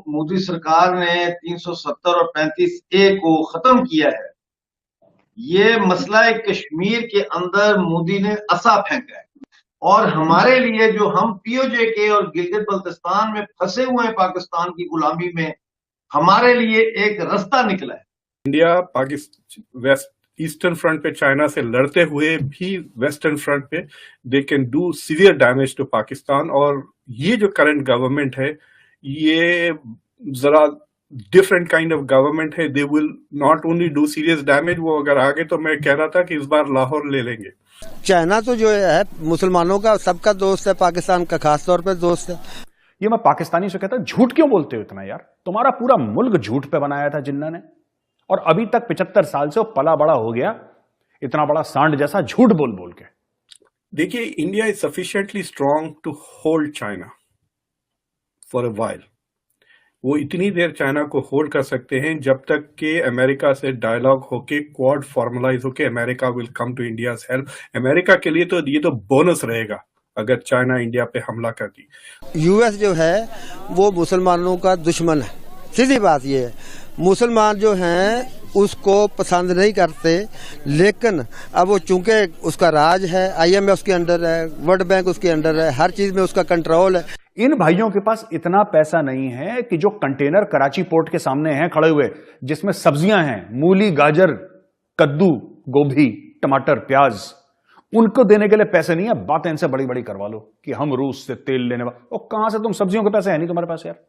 मोदी सरकार ने 370 और 35A को खत्म किया है, ये मसला कश्मीर के अंदर मोदी ने असा फेंका है और हमारे लिए जो हम पीओजे के और गिलगित बल्तिस्तान में फंसे हुए हैं पाकिस्तान की गुलामी में, हमारे लिए एक रास्ता निकला है। India Pakistan west eastern front पे चाइना से लड़ते हुए भी वेस्टर्न फ्रंट पे they can do severe damage to Pakistan. और ये जो करंट गवर्नमेंट है ये जरा डिफरेंट काइंड ऑफ गवर्नमेंट है। दे will not only do serious damage, वो अगर आगे तो मैं कह रहा था कि इस बार लाहौर ले लेंगे। चाइना तो जो है मुसलमानों का सबका दोस्त है, पाकिस्तान का खास तौर पे दोस्त है। ये मैं पाकिस्तानी से कहता झूठ क्यों बोलते हो इतना यार? तुम्हारा पूरा मुल्क झूठ पे बनाया था जिन्ना ने, और अभी तक 75 साल से वो पला बड़ा हो गया, इतना बड़ा सांड जैसा झूठ बोल बोल के। देखिए, India is sufficiently strong to hold China for a while. वो इतनी देर चाइना को होल्ड कर सकते हैं जब तक कि अमेरिका से डायलॉग होके क्वाड फॉर्मलाइज होके America will come to India's help. America के लिए तो ये तो बोनस रहेगा अगर चाइना इंडिया पे हमला कर दी। यूएस जो है वो मुसलमानों का दुश्मन है, सीधी बात ये है। मुसलमान जो हैं उसको पसंद नहीं करते, लेकिन अब वो चूंकि उसका राज है, IMF उसके अंडर है, वर्ल्ड बैंक उसके अंडर है, हर चीज में उसका कंट्रोल है। इन भाइयों के पास इतना पैसा नहीं है कि जो कंटेनर कराची पोर्ट के सामने हैं खड़े हुए, जिसमें सब्जियां हैं, मूली, गाजर, कद्दू, गोभी, टमाटर, प्याज, उनको देने के लिए पैसे नहीं है। बातें इनसे बड़ी बड़ी करवा लो कि हम रूस से तेल लेने वाले, और कहां से तुम सब्जियों के पैसे है नहीं तुम्हारे पास यार।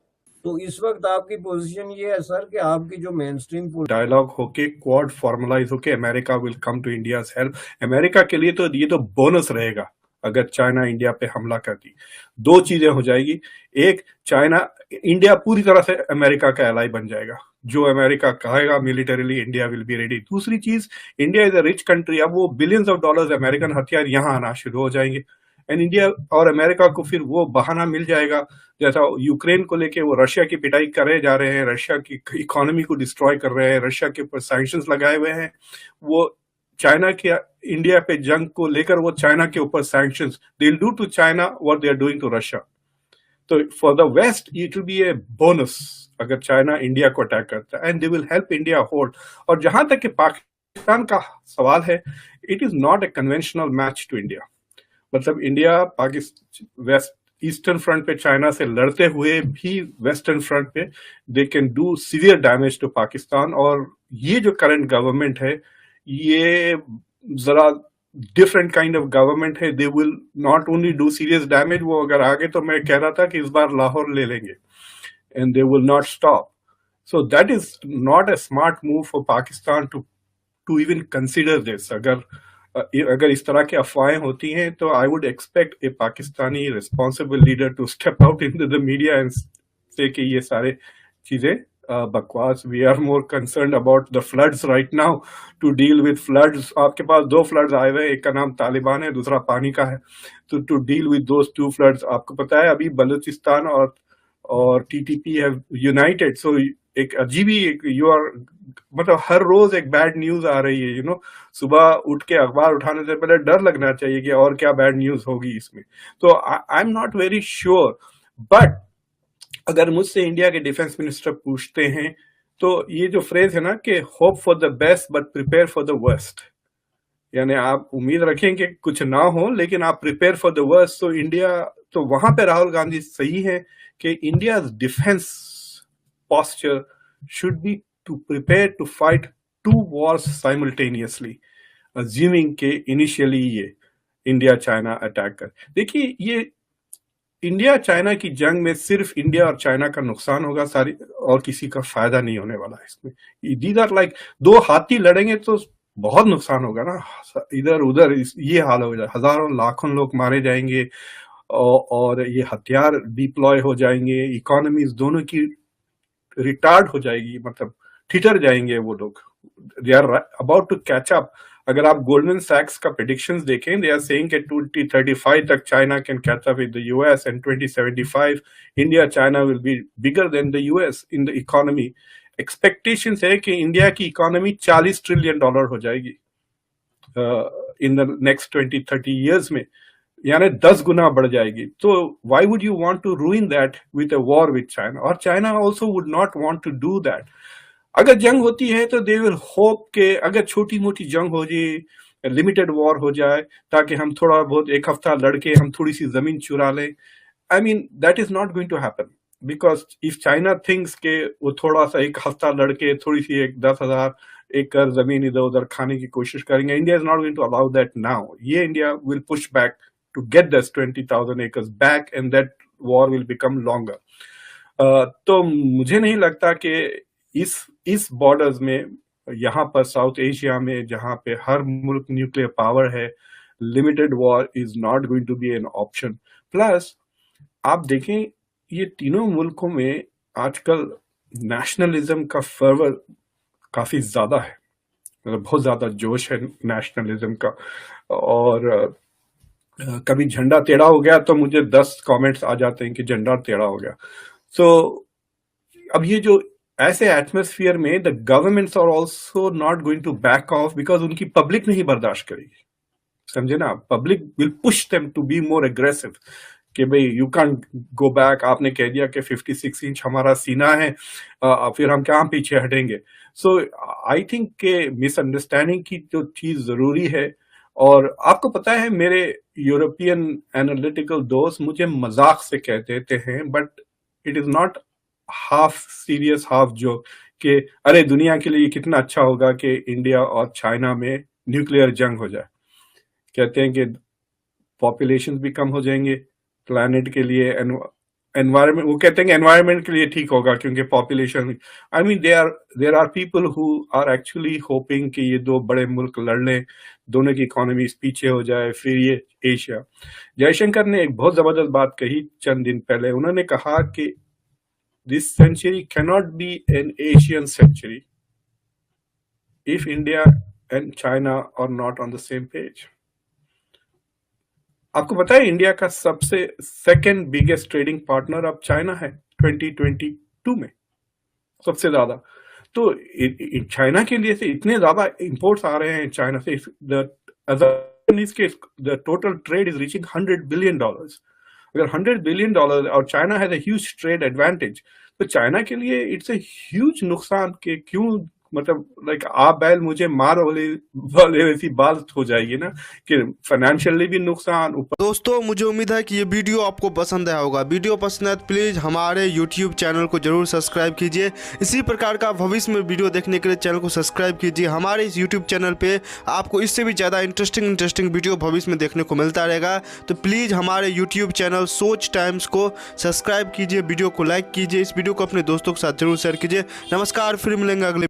तो इस वक्त आपकी पोजीशन ये है सर कि आपकी जो मेन स्ट्रीम डायलॉग होके क्वाड फॉर्मलाइज होके America will come to India's help. America के लिए तो ये तो बोनस रहेगा अगर चाइना इंडिया पे हमला कर दी। दो चीजें हो जाएगी, एक, चाइना इंडिया पूरी तरह से अमेरिका का एलाई बन जाएगा, जो अमेरिका कहेगा militarily India will be ready. दूसरी चीज, India is a rich country, अब वो बिलियंस ऑफ डॉलर्स अमेरिकन हथियार यहाँ आना शुरू हो जाएंगे एंड इंडिया और अमेरिका को फिर वो बहाना मिल जाएगा, जैसा यूक्रेन को लेके वो रशिया की पिटाई करे जा रहे हैं, रशिया की इकोनॉमी को डिस्ट्रॉय कर रहे हैं, रशिया के ऊपर सैंक्शंस लगाए हुए हैं, वो चाइना के इंडिया पे जंग को लेकर वो चाइना के ऊपर sanctions, they will do to China what they are doing to Russia. तो for the west it will be a bonus अगर चाइना इंडिया को अटैक करता है and they will help India hold. और जहां तक कि पाकिस्तान का सवाल है, it is not a conventional match to India. मतलब India Pakistan west eastern front पे चाइना से लड़ते हुए भी वेस्टर्न फ्रंट पे they can do severe damage to Pakistan. और ये जो करंट गवर्नमेंट है ये जरा डिफरेंट काइंड ऑफ गवर्नमेंट है। दे will not only do serious damage, वो अगर आगे तो मैं कह रहा था कि इस बार लाहौर ले लेंगे and they will not stop. So that is not a smart move for Pakistan to even consider this. अगर इस तरह की अफवाहें होती हैं तो I would expect a Pakistani responsible leader to step out in the media and say कि ये सारे चीजें बकवास। We are more concern about the floods right now, to deal with floods. आपके पास दो फ्लड्स आए हुए, एक का नाम तालिबान है, दूसरा पानी का है। तो to deal with those two floods, आपको पता है अभी बलूचिस्तान और TTP हैव यूनाइटेड। सो एक अजीब ही यू आर, मतलब हर रोज एक बैड न्यूज आ रही है, यू नो। सुबह उठ के अखबार उठाने से पहले डर लगना चाहिए कि और क्या बैड न्यूज होगी इसमें। तो I am not very sure, but अगर मुझसे इंडिया के डिफेंस मिनिस्टर पूछते हैं तो ये जो फ्रेज है ना कि hope for the best but prepare for the worst, यानी आप उम्मीद रखें कि कुछ ना हो लेकिन आप प्रिपेयर फॉर द वर्स्ट। तो इंडिया, तो वहां पे राहुल गांधी सही है कि India defence posture should be to prepare to fight two wars simultaneously, assuming कि initially ये इंडिया चाइना अटैक कर। देखिए, ये इंडिया चाइना की जंग में सिर्फ इंडिया और चाइना का नुकसान होगा, सारी और किसी का फायदा नहीं होने वाला है इसमें। दीज आर लाइक दो हाथी लड़ेंगे तो बहुत नुकसान होगा ना, इधर उधर ये हाल हो जाए, हजारों लाखों लोग मारे जाएंगे और ये हथियार डिप्लॉय हो जाएंगे, इकोनॉमीज दोनों की रिटार्ड हो जाएगी, मतलब ठिठर जाएंगे वो लोग। They are about to catch up. अगर आप गोल्डमैन सैक्स का प्रेडिक्शंस देखें, दे आर सेइंग कि 2035 तक China can catch up with the US and 2075 India China will be bigger than the US in the economy. Expectations है कि India की economy $40 trillion हो जाएगी इन द नेक्स्ट 20-30 ईयर्स में। यानी 10 गुना बढ़ जाएगी। तो why would you want to ruin that with a war with China? और China also would not want to do that. अगर जंग होती है तो दे विल होप के अगर छोटी मोटी जंग हो जाए, लिमिटेड वॉर हो जाए, ताकि हम थोड़ा बहुत एक हफ्ता लड़के हम थोड़ी सी जमीन चुरा लें। I mean that is not going to happen, because if China thinks के वो थोड़ा सा एक हफ्ता लड़के थोड़ी सी एक 10,000 एकड़ जमीन इधर उधर खाने की कोशिश करेंगे, India is not going to allow that now. ये India will push back to get this 20,000 acres back and that war will become longer. तो मुझे नहीं लगता कि इस बॉर्डर्स में, यहाँ पर साउथ एशिया में जहाँ पे हर मुल्क न्यूक्लियर पावर है, limited war is not going to be an option. Plus आप देखें ये तीनों मुल्कों में आजकल नेशनलिज्म का फर्वर काफी ज्यादा है, मतलब बहुत ज्यादा जोश है नेशनलिज्म का। और कभी झंडा टेढ़ा हो गया तो मुझे 10 कमेंट्स आ जाते हैं कि झंडा टेढ़ा हो गया। सो अब ये जो ऐसे एटमॉस्फेयर में the governments are also not going to back off, because उनकी पब्लिक नहीं बर्दाश्त करेगी, समझे ना? Public will push them to be more aggressive कि भाई यू कांट गो बैक। आपने कह दिया कि 56 इंच हमारा सीना है, फिर हम क्या पीछे हटेंगे? सो आई थिंक के मिसअंडरस्टैंडिंग की जो चीज जरूरी है। और आपको पता है मेरे यूरोपियन एनालिटिकल दोस्त मुझे मजाक से कह देते हैं, but it is not half serious half joke, कि अरे दुनिया के लिए कितना अच्छा होगा कि इंडिया और चाइना में न्यूक्लियर जंग हो जाए। कहते हैं कि पॉपुलेशन भी कम हो जाएंगे प्लैनेट के लिए, एनवायरमेंट, वो कहते हैं कि एनवायरमेंट के लिए ठीक होगा क्योंकि population, I mean there are people who are actually hoping कि ये दो बड़े मुल्क लड़ लें, दोनों की इकोनॉमी पीछे हो जाए, फिर ये एशिया। जयशंकर ने एक बहुत जबरदस्त बात कही चंद दिन पहले, उन्होंने कहा कि this century cannot be an Asian century if India and China are not on the same page. आपको पता है इंडिया का सबसे सेकंड बिगेस्ट ट्रेडिंग पार्टनर अब चाइना है 2022 में, सबसे ज्यादा। तो चाइना के लिए से इतने ज्यादा इंपोर्ट्स आ रहे हैं चाइना से, the total trade is reaching $100 billion. अगर $100 बिलियन और China has a huge trade advantage, तो चाइना के लिए इट्स अ ह्यूज नुकसान के क्यों, मतलब लाइक आप बैल मुझे मार वाले वैसी बात हो जाएगी ना, कि फाइनेंशियली भी नुकसान। दोस्तों मुझे उम्मीद है कि ये वीडियो आपको पसंद आया होगा। वीडियो पसंद है तो प्लीज़ हमारे YouTube चैनल को जरूर सब्सक्राइब कीजिए। इसी प्रकार का भविष्य में वीडियो देखने के लिए चैनल को सब्सक्राइब कीजिए। हमारे इस YouTube चैनल पे आपको इससे भी ज़्यादा इंटरेस्टिंग वीडियो भविष्य में देखने को मिलता रहेगा। तो प्लीज़ हमारे YouTube चैनल सोच टाइम्स को सब्सक्राइब कीजिए, वीडियो को लाइक कीजिए, इस वीडियो को अपने दोस्तों के साथ जरूर शेयर कीजिए। नमस्कार, फिर मिलेंगे अगले